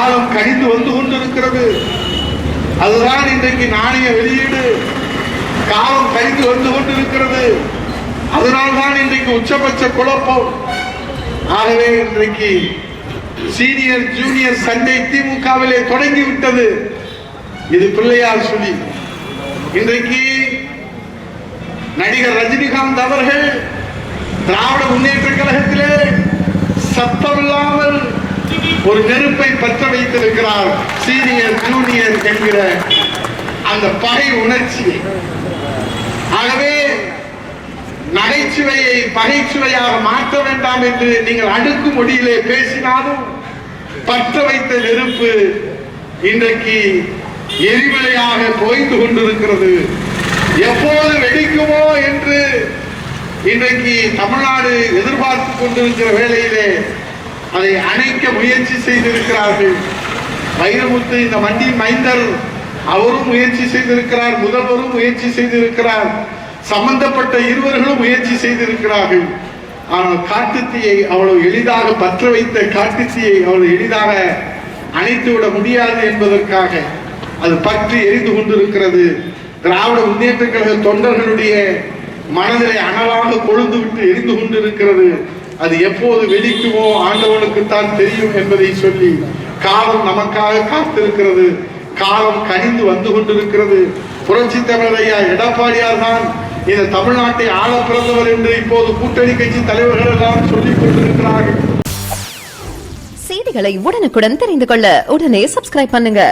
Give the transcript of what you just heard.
காலம் கழிந்து வந்து கொண்டிருக்கிறது. அதுதான் இன்றைக்கு நாணய வெளியீடு. காலம் கழிந்து வந்து கொண்டிருக்கிறது. அதனால்தான் இன்றைக்கு உச்சபட்ச குழப்பம். ஆகவே இன்றைக்கு சீனியர் ஜூனியர் சண்டை திமுகவிலே தொடங்கிவிட்டது. இது பிள்ளையார் சொல்லி. இன்றைக்கு நடிகர் ரஜினிகாந்த் அவர்கள் திராவிட முன்னேற்ற கழகத்திலே சத்தமில்லாமல் ஒரு நெருப்பை பற்ற வைத்திருக்கிறார். சீனியர் ஜூனியர் என்கிற அந்த பகை உணர்ச்சியை. ஆகவே நகைச்சுவையை பகைச்சுவையாக மாற்ற வேண்டாம் என்று நீங்கள் அடுக்கு மொழியிலே பேசினாலும் பற்ற வைத்த நெருப்பு இன்றைக்கு எரிமலையாக போய்ந்து கொண்டிருக்கிறது. எப்போது வெடிக்குமோ என்று இன்றைக்கு தமிழ்நாடு எதிர்பார்த்து கொண்டிருக்கிற வேளையிலே அதை அணைக்க முயற்சி செய்திருக்கிறார்கள். வைரமுத்து இந்த மண்ணின் மைந்தர், அவரும் முயற்சி செய்திருக்கிறார், முதல்வரும் முயற்சி செய்திருக்கிறார், சம்பந்தப்பட்ட இருவர்களும் முயற்சி செய்திருக்கிறார்கள். ஆனால் காட்டுத்தீயை அவ்வளவு எளிதாக பற்ற வைத்த காட்டுத்தீயை அவ்வளவு எளிதாக அணைத்துவிட முடியாது என்பதற்காக அது பற்றி எரிந்து கொண்டிருக்கிறது. திராவிட முன்னேற்ற கழக தொண்டர்களுடைய மனதிலே அனலாக கொழுந்து விட்டு எரிந்து கொண்டிருக்கிறது. அது எப்போது வெடிக்குமோ ஆண்டவனுக்குத்தான் தெரியும் என்பதை சொல்லி காலம் நமக்காக காத்திருக்கிறது. காலம் கனிந்து வந்து கொண்டிருக்கிறது. புரட்சி தமிழர் ஐயா எடப்பாடியார் தான் இந்த தமிழ்நாட்டை ஆள பிறந்தவர் என்று இப்போது கூட்டணி கட்சி தலைவர்கள் எல்லாம் சொல்லிக் கொண்டிருக்கிறார்கள். செய்திகளை உடனுக்குடன் தெரிந்து கொள்ள உடனே சப்ஸ்கிரைப் பண்ணுங்க.